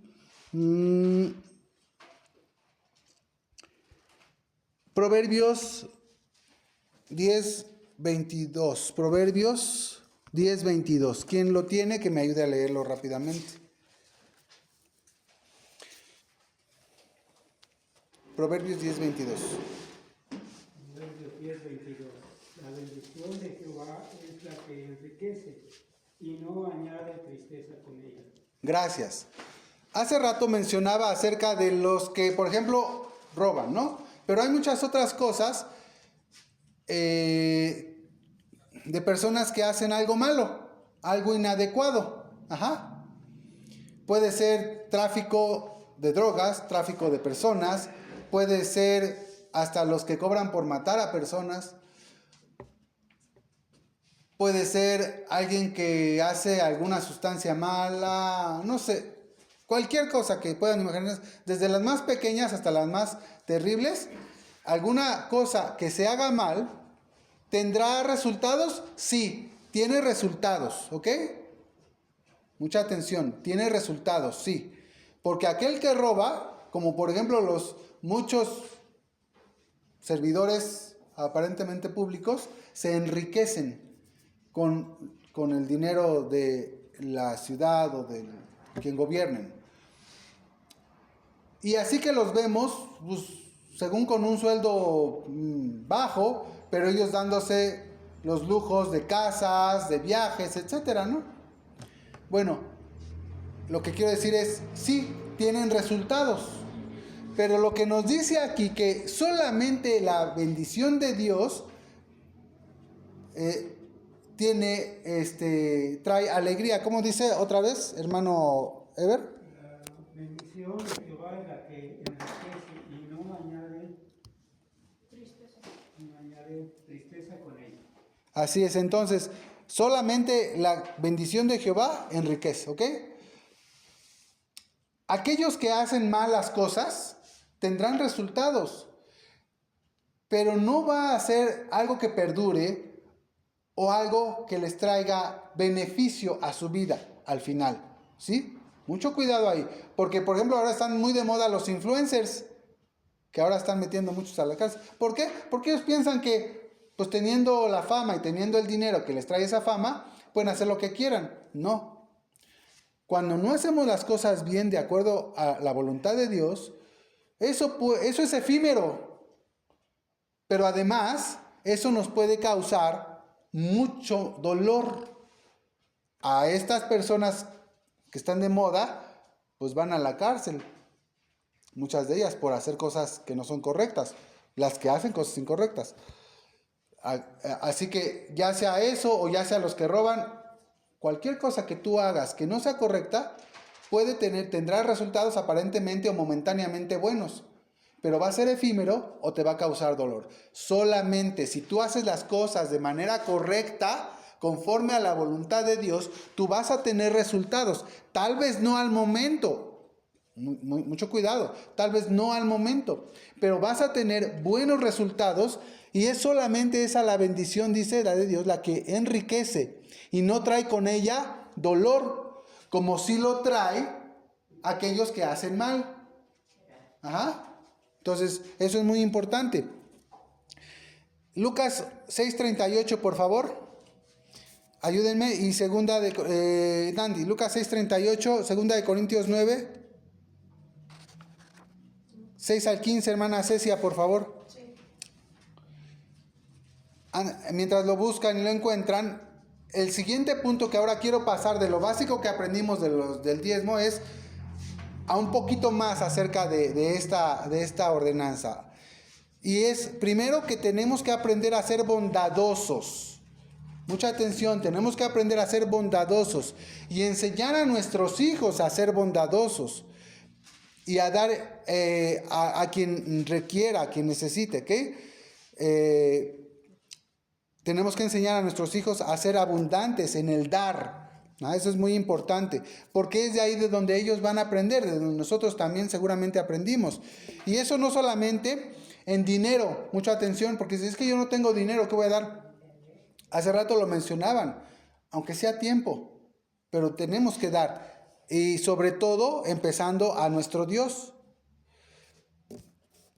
Speaker 1: Proverbios 10:22. Proverbios 10:22. ¿Quién lo tiene? Que me ayude a leerlo rápidamente. Proverbios 10:22.
Speaker 6: Proverbios 10:22. La bendición de Jehová es la que enriquece y no añade tristeza con ella.
Speaker 1: Gracias. Hace rato mencionaba acerca de los que, por ejemplo, roban, ¿no? Pero hay muchas otras cosas de personas que hacen algo malo, algo inadecuado. Ajá. Puede ser tráfico de drogas, tráfico de personas, puede ser hasta los que cobran por matar a personas. Puede ser alguien que hace alguna sustancia mala, no sé, cualquier cosa que puedan imaginar, desde las más pequeñas hasta las más terribles. Alguna cosa que se haga mal, ¿tendrá resultados? Sí, tiene resultados, ¿ok? Mucha atención, tiene resultados, sí. Porque aquel que roba, como por ejemplo los muchos servidores aparentemente públicos, se enriquecen con el dinero de la ciudad o de quien gobiernen. Y así que los vemos, pues, según con un sueldo bajo, pero ellos dándose los lujos de casas, de viajes, etcétera, ¿no? Bueno, lo que quiero decir es, sí, tienen resultados, pero lo que nos dice aquí que solamente la bendición de Dios trae alegría. ¿Cómo dice otra vez, hermano Ever?
Speaker 6: La bendición de Jehová es la que enriquece y no añade tristeza con ella.
Speaker 1: Así es, entonces, solamente la bendición de Jehová enriquece, ¿ok? Aquellos que hacen malas cosas tendrán resultados, pero no va a ser algo que perdure o algo que les traiga beneficio a su vida al final, ¿sí? Mucho cuidado ahí, porque por ejemplo ahora están muy de moda los influencers, que ahora están metiendo muchos a la cárcel. ¿Por qué? Porque ellos piensan que, pues teniendo la fama y teniendo el dinero que les trae esa fama, pueden hacer lo que quieran. No. Cuando no hacemos las cosas bien de acuerdo a la voluntad de Dios, eso es efímero. Pero además, eso nos puede causar mucho dolor. A estas personas que están de moda, pues van a la cárcel. Muchas de ellas por hacer cosas que no son correctas. Las que hacen cosas incorrectas. Así que ya sea eso o ya sea los que roban, cualquier cosa que tú hagas que no sea correcta, tendrá resultados aparentemente o momentáneamente buenos. Pero va a ser efímero o te va a causar dolor. Solamente si tú haces las cosas de manera correcta, conforme a la voluntad de Dios, tú vas a tener resultados. Tal vez no al momento, mucho cuidado, tal vez no al momento, pero vas a tener buenos resultados y es solamente esa la bendición, dice la de Dios, la que enriquece y no trae con ella dolor, como si lo trae aquellos que hacen mal. Ajá. Entonces, eso es muy importante. Lucas 6:38, por favor. Ayúdenme. Y segunda de Nandi, Lucas 6:38, segunda de Corintios 9. 6 al 15, hermana Cecia, por favor.
Speaker 5: Sí.
Speaker 1: Mientras lo buscan y lo encuentran, el siguiente punto que ahora quiero pasar de lo básico que aprendimos del diezmo es a un poquito más acerca de esta ordenanza. Y es primero que tenemos que aprender a ser bondadosos. Mucha atención, tenemos que aprender a ser bondadosos y enseñar a nuestros hijos a ser bondadosos y a dar a quien requiera, a quien necesite, ¿ok? Tenemos que enseñar a nuestros hijos a ser abundantes en el dar. ¿No? Eso es muy importante, porque es de ahí de donde ellos van a aprender, de donde nosotros también seguramente aprendimos. Y eso no solamente en dinero, mucha atención, porque si es que yo no tengo dinero, ¿qué voy a dar? Hace rato lo mencionaban, aunque sea tiempo, pero tenemos que dar. Y sobre todo, empezando a nuestro Dios.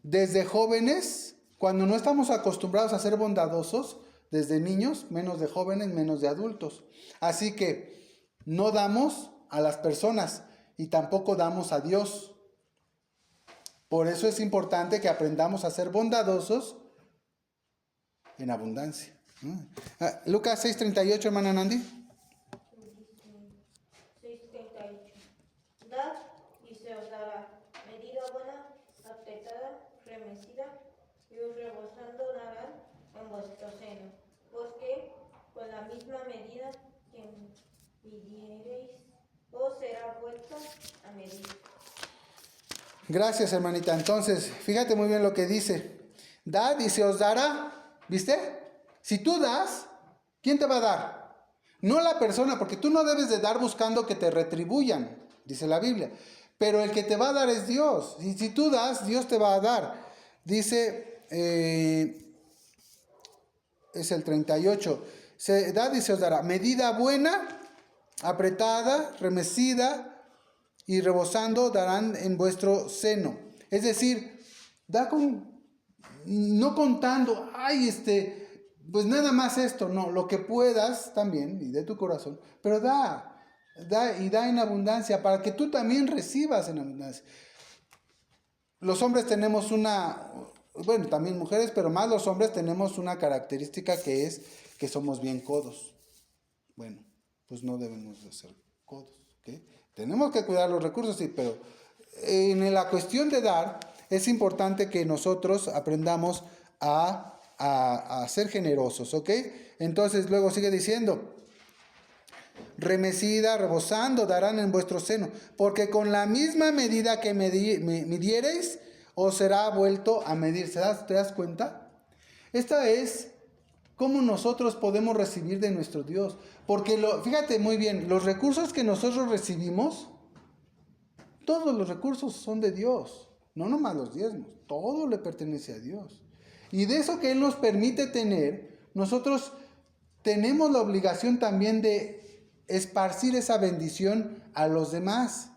Speaker 1: Desde jóvenes, cuando no estamos acostumbrados a ser bondadosos, desde niños, menos de jóvenes, menos de adultos. Así que no damos a las personas y tampoco damos a Dios. Por eso es importante que aprendamos a ser bondadosos en abundancia. Lucas 6:38, hermana Nandi.
Speaker 2: 6:38. Dad y se os dará medida buena, apretada, remecida y os rebosando darán en vuestro seno. Porque con la misma medida que midiereis, os será vuelta a medir.
Speaker 1: Gracias, hermanita. Entonces, fíjate muy bien lo que dice. Dad y se os dará. ¿Viste? Si tú das, ¿quién te va a dar? No la persona, porque tú no debes de dar buscando que te retribuyan, dice la Biblia. Pero el que te va a dar es Dios. Y si tú das, Dios te va a dar. Dice, es el 38. Dad y se os dará. Medida buena, apretada, remecida y rebosando darán en vuestro seno. Es decir, da no contando, pues nada más esto, no, lo que puedas también, y de tu corazón, pero da en abundancia, para que tú también recibas en abundancia. Los hombres tenemos también mujeres, pero más los hombres tenemos una característica que es que somos bien codos. Bueno, pues no debemos de ser codos, ¿ok? Tenemos que cuidar los recursos, sí, pero en la cuestión de dar, es importante que nosotros aprendamos a ser generosos, ¿ok? Entonces luego sigue diciendo, remecida, rebosando, darán en vuestro seno, porque con la misma medida que midiereis, os será vuelto a medir. ¿Te das cuenta? Esta es cómo nosotros podemos recibir de nuestro Dios. Porque fíjate muy bien, los recursos que nosotros recibimos, todos los recursos son de Dios. No nomás los diezmos, todo le pertenece a Dios. Y de eso que Él nos permite tener, nosotros tenemos la obligación también de esparcir esa bendición a los demás.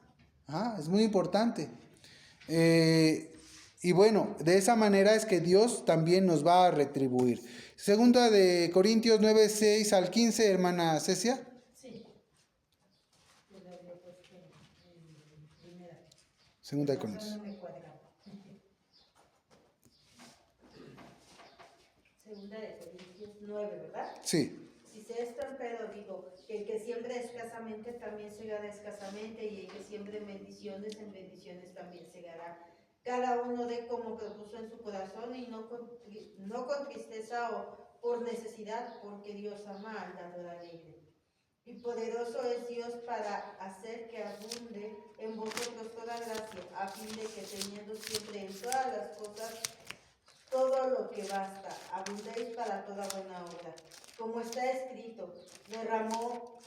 Speaker 1: Es muy importante. Y bueno, de esa manera es que Dios también nos va a retribuir. Segunda de Corintios 9, 6 al 15, hermana Cecia.
Speaker 5: Sí.
Speaker 1: Segunda de Corintios.
Speaker 5: No me cuadra. Segunda de Corintios 9, ¿verdad?
Speaker 1: Sí.
Speaker 5: Si se es torpedo, digo, que el que siembra escasamente también segará escasamente, y el que siembra en bendiciones también segará. Cada uno dé como propuso en su corazón, y no con tristeza o por necesidad, porque Dios ama al dador alegre. Y poderoso es Dios para hacer que abunde en vosotros toda gracia, a fin de que teniendo siempre en todas las cosas todo lo que basta, abundéis para toda buena obra. Como está escrito,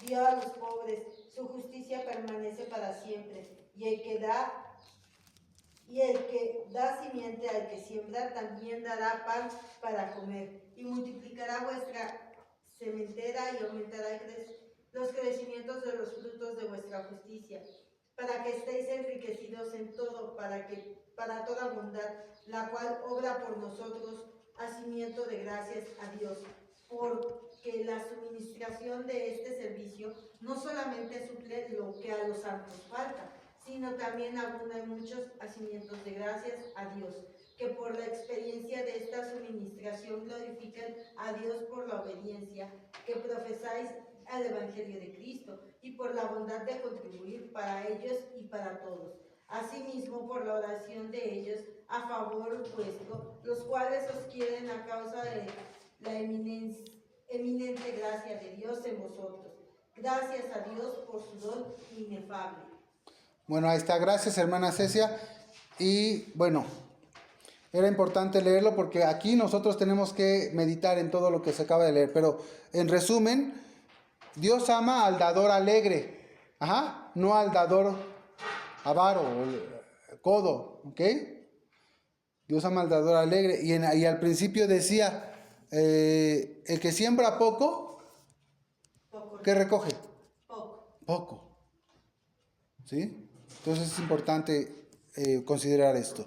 Speaker 5: dio a los pobres, su justicia permanece para siempre, y el que da simiente al que siembra también dará pan para comer, y multiplicará vuestra sementera y aumentará los crecimientos de los frutos de vuestra justicia, para que estéis enriquecidos en todo, para toda bondad, la cual obra por nosotros hacimiento de gracias a Dios, porque la suministración de este servicio no solamente suple lo que a los santos falta, sino también abunda en muchos hacimientos de gracias a Dios, que por la experiencia de esta suministración glorifican a Dios por la obediencia que profesáis al Evangelio de Cristo, y por la bondad de contribuir para ellos y para todos. Asimismo, por la oración de ellos a favor vuestro, los cuales os quieren a causa de la eminente gracia de Dios en vosotros. Gracias a Dios por su don inefable.
Speaker 1: Bueno, ahí está. Gracias, hermana Cecia. Y bueno, era importante leerlo porque aquí nosotros tenemos que meditar en todo lo que se acaba de leer. Pero en resumen, Dios ama al dador alegre. Ajá, no al dador avaro, codo, ¿ok? Dios ama al dador alegre. Y al principio decía, el que siembra poco,
Speaker 5: Poco.
Speaker 1: ¿qué recoge?
Speaker 5: Poco.
Speaker 1: Poco. ¿Sí? Entonces es importante considerar esto.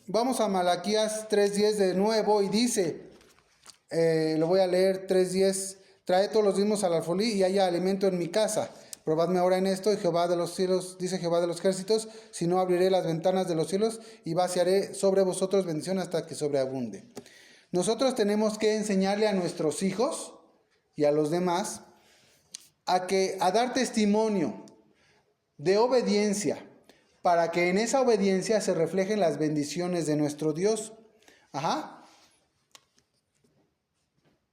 Speaker 1: Vamos a Malaquías 3:10 de nuevo y dice, lo voy a leer 3:10, trae todos los diezmos al alfolí y haya alimento en mi casa. Probadme ahora en esto, y Jehová de los cielos, dice Jehová de los ejércitos, si no abriré las ventanas de los cielos y vaciaré sobre vosotros bendición hasta que sobreabunde. Nosotros tenemos que enseñarle a nuestros hijos y a los demás a dar testimonio de obediencia, para que en esa obediencia se reflejen las bendiciones de nuestro Dios. Ajá.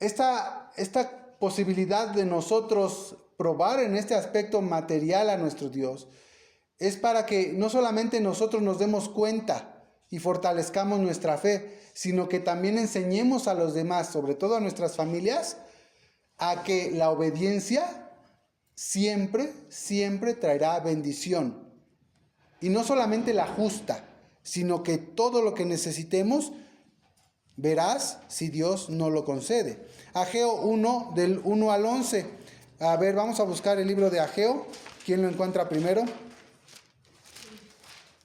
Speaker 1: Esta posibilidad de nosotros probar en este aspecto material a nuestro Dios es para que no solamente nosotros nos demos cuenta y fortalezcamos nuestra fe, sino que también enseñemos a los demás, sobre todo a nuestras familias, a que la obediencia siempre, siempre traerá bendición. Y no solamente la justa, sino que todo lo que necesitemos, verás si Dios no lo concede. Ageo 1, del 1 al 11. A ver, vamos a buscar el libro de Ageo. ¿Quién lo encuentra primero?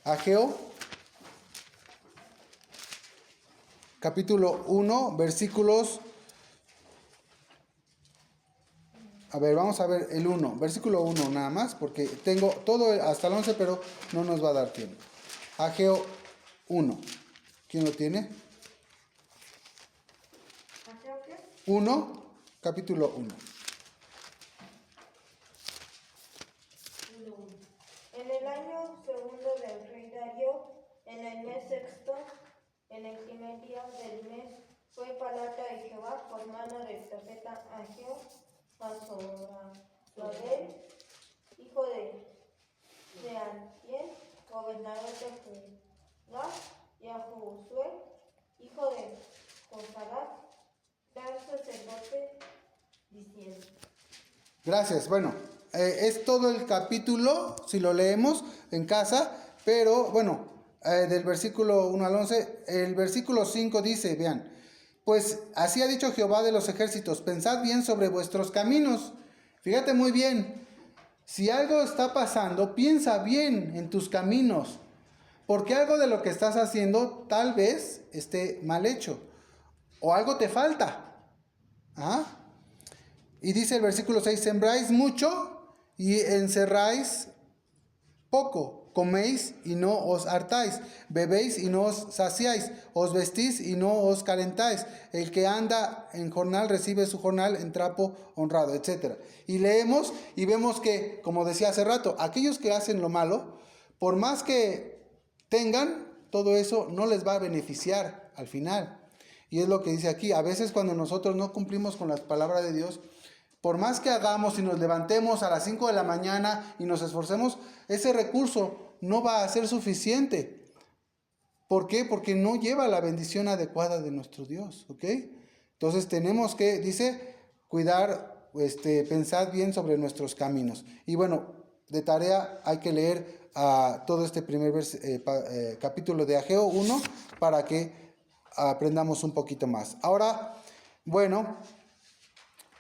Speaker 1: Ageo, capítulo 1, versículos... A ver, vamos a ver el 1, versículo 1 nada más, porque tengo todo hasta el 11, pero no nos va a dar tiempo. Ageo 1. ¿Quién lo tiene?
Speaker 2: ¿Ageo qué?
Speaker 1: 1, capítulo 1.
Speaker 2: En el año segundo del rey Darío, en el mes sexto, en el primer día del mes, fue palabra de Jehová por mano del profeta Ageo a Zorobabel, hijo de Sealtiel, gobernador de Judá, y a Josué, hijo de Josadat, gran sacerdote, diciendo.
Speaker 1: Gracias. Bueno, es todo el capítulo, si lo leemos en casa, pero bueno, del versículo 1 al 11, el versículo 5 dice, vean, pues así ha dicho Jehová de los ejércitos, pensad bien sobre vuestros caminos. Fíjate muy bien, si algo está pasando, piensa bien en tus caminos, porque algo de lo que estás haciendo tal vez esté mal hecho, o algo te falta. ¿Ah? Y dice el versículo 6, sembráis mucho y encerráis poco. Coméis y no os hartáis, bebéis y no os saciáis, os vestís y no os calentáis. El que anda en jornal recibe su jornal en trapo honrado, etc. Y leemos y vemos que, como decía hace rato, aquellos que hacen lo malo, por más que tengan, todo eso no les va a beneficiar al final. Y es lo que dice aquí, a veces cuando nosotros no cumplimos con las palabras de Dios, por más que hagamos y nos levantemos a las 5 de la mañana y nos esforcemos, ese recurso no va a ser suficiente. ¿Por qué? Porque no lleva la bendición adecuada de nuestro Dios, ¿ok? Entonces tenemos que, dice, cuidar, pensar bien sobre nuestros caminos. Y bueno, de tarea hay que leer todo este primer capítulo de Ageo 1 para que aprendamos un poquito más. Ahora, bueno,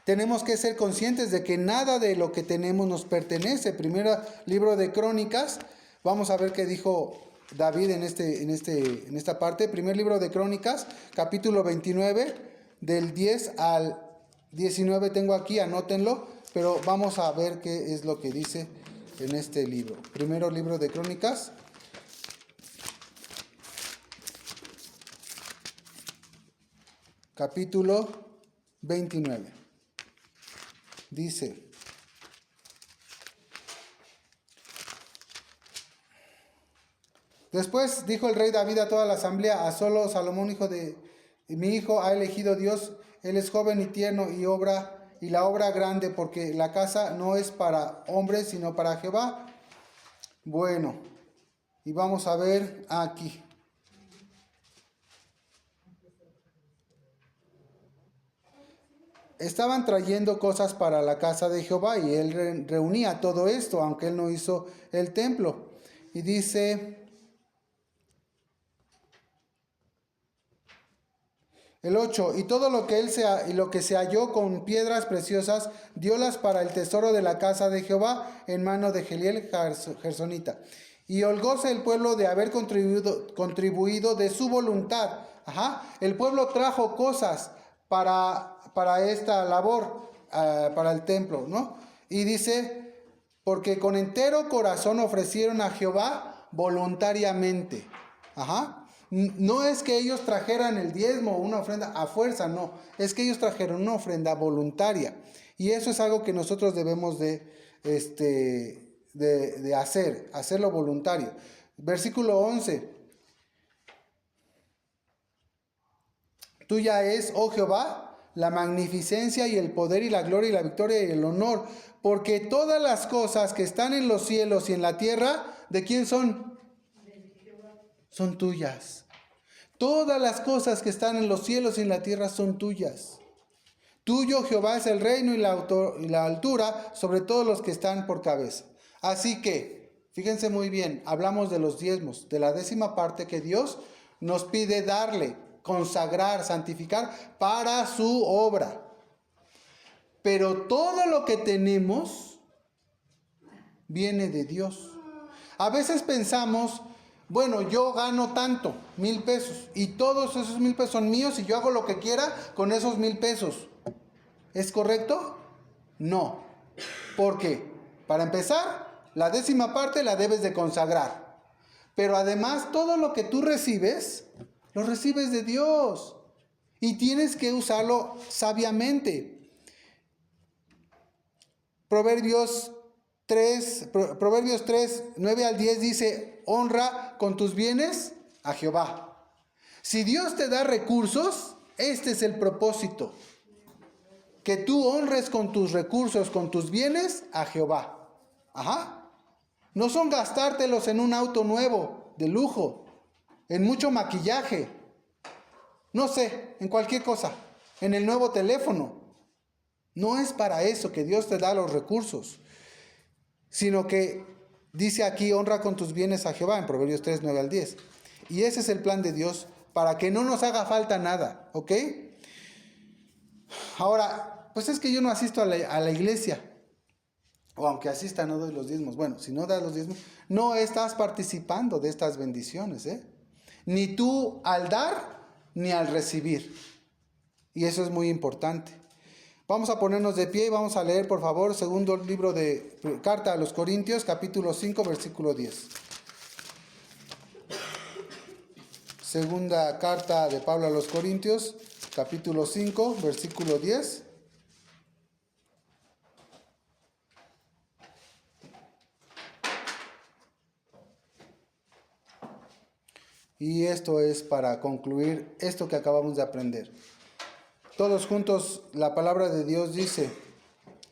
Speaker 1: tenemos que ser conscientes de que nada de lo que tenemos nos pertenece. Primero libro de Crónicas, vamos a ver qué dijo David en esta parte. Primer libro de Crónicas, capítulo 29, del 10 al 19 tengo aquí, anótenlo, pero vamos a ver qué es lo que dice en este libro. Primero libro de Crónicas, capítulo 29. Dice, después dijo el rey David a toda la asamblea, a solo Salomón, hijo de mi hijo, ha elegido Dios Él es joven y tierno y la obra grande, porque la casa no es para hombres, sino para Jehová. Bueno, y vamos a ver aquí. Estaban trayendo cosas para la casa de Jehová y él reunía todo esto, aunque él no hizo el templo. Y dice el 8, y todo lo que se halló con piedras preciosas, diólas para el tesoro de la casa de Jehová en mano de Geliel Gersonita. Y holgóse el pueblo de haber contribuido de su voluntad. El pueblo trajo cosas para esta labor, para el templo, ¿no? Y dice, porque con entero corazón ofrecieron a Jehová voluntariamente. No es que ellos trajeran el diezmo o una ofrenda a fuerza, no. Es que ellos trajeron una ofrenda voluntaria. Y eso es algo que nosotros debemos de hacerlo voluntario. Versículo 11. Tuya es, oh Jehová, la magnificencia y el poder y la gloria y la victoria y el honor, porque todas las cosas que están en los cielos y en la tierra, ¿de quién son? Son tuyas. Todas las cosas que están en los cielos y en la tierra son tuyas. Tuyo, Jehová, es el reino y la altura sobre todos los que están por cabeza. Así que, fíjense muy bien, hablamos de los diezmos, de la 10ª parte que Dios nos pide darle, consagrar, santificar para su obra. Pero todo lo que tenemos viene de Dios. A veces pensamos, bueno, yo gano tanto, 1,000 pesos, y todos esos 1,000 pesos son míos y yo hago lo que quiera con esos 1,000 pesos. ¿Es correcto? No. ¿Por qué? Para empezar, la 10ª parte la debes de consagrar. Pero además, todo lo que tú recibes, lo recibes de Dios. Y tienes que usarlo sabiamente. Proverbios 3, 9 al 10 dice, honra con tus bienes a Jehová. Si Dios te da recursos, este es el propósito. Que tú honres con tus recursos, con tus bienes a Jehová. No son gastártelos en un auto nuevo, de lujo, en mucho maquillaje, no sé, en cualquier cosa, en el nuevo teléfono. No es para eso que Dios te da los recursos, sino que dice aquí, honra con tus bienes a Jehová, en Proverbios 3, 9 al 10. Y ese es el plan de Dios, para que no nos haga falta nada, ¿ok? Ahora, pues es que yo no asisto a la iglesia, o aunque asista no doy los diezmos. Bueno, si no das los diezmos, no estás participando de estas bendiciones, ni tú al dar, ni al recibir. Y eso es muy importante. Vamos a ponernos de pie y vamos a leer, por favor, segundo libro de Carta a los Corintios, capítulo 5, versículo 10. Segunda carta de Pablo a los Corintios, capítulo 5, versículo 10. Y esto es para concluir esto que acabamos de aprender. Todos juntos, la palabra de Dios dice,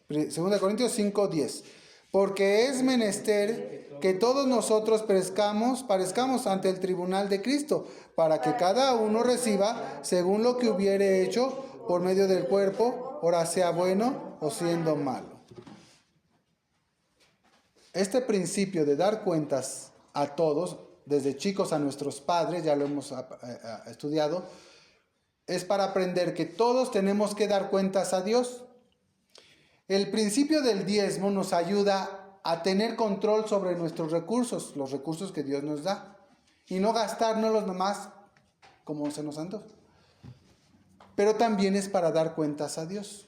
Speaker 1: 2 Corintios 5, 10. Porque es menester que todos nosotros parezcamos ante el tribunal de Cristo, para que cada uno reciba según lo que hubiere hecho por medio del cuerpo, ora sea bueno o siendo malo. Este principio de dar cuentas a todos, desde chicos a nuestros padres, ya lo hemos estudiado, es para aprender que todos tenemos que dar cuentas a Dios. El principio del diezmo nos ayuda a tener control sobre nuestros recursos, los recursos que Dios nos da, y no gastárnoslos nomás como se nos antoja. Pero también es para dar cuentas a Dios,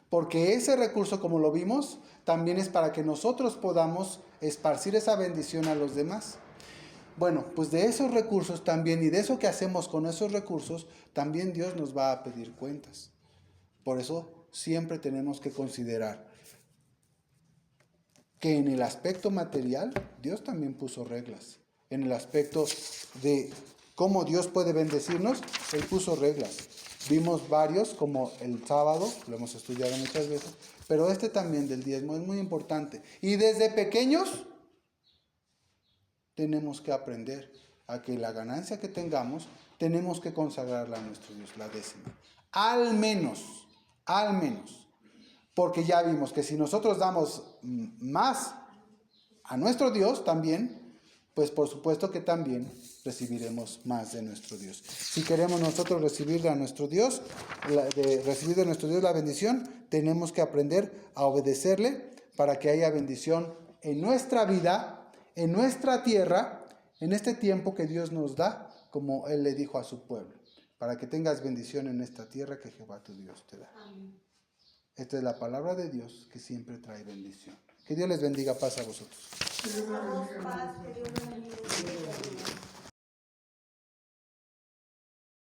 Speaker 1: porque ese recurso, como lo vimos, también es para que nosotros podamos esparcir esa bendición a los demás. Bueno, pues de esos recursos también, y de eso que hacemos con esos recursos, también Dios nos va a pedir cuentas. Por eso siempre tenemos que considerar que en el aspecto material, Dios también puso reglas. En el aspecto de cómo Dios puede bendecirnos, Él puso reglas. Vimos varios, como el sábado, lo hemos estudiado muchas veces, pero este también del diezmo es muy importante. Y desde pequeños tenemos que aprender a que la ganancia que tengamos, tenemos que consagrarla a nuestro Dios, la décima. Al menos. Porque ya vimos que si nosotros damos más a nuestro Dios también, pues por supuesto que también recibiremos más de nuestro Dios. Si queremos nosotros recibir de nuestro Dios, recibir de nuestro Dios la bendición, tenemos que aprender a obedecerle para que haya bendición en nuestra vida, en nuestra tierra, en este tiempo que Dios nos da, como Él le dijo a su pueblo, para que tengas bendición en esta tierra que Jehová tu Dios te da.
Speaker 5: Amén.
Speaker 1: Esta es la palabra de Dios que siempre trae bendición. Que Dios les bendiga, paz a vosotros.
Speaker 5: Que Dios bendiga. Paz, que Dios bendiga.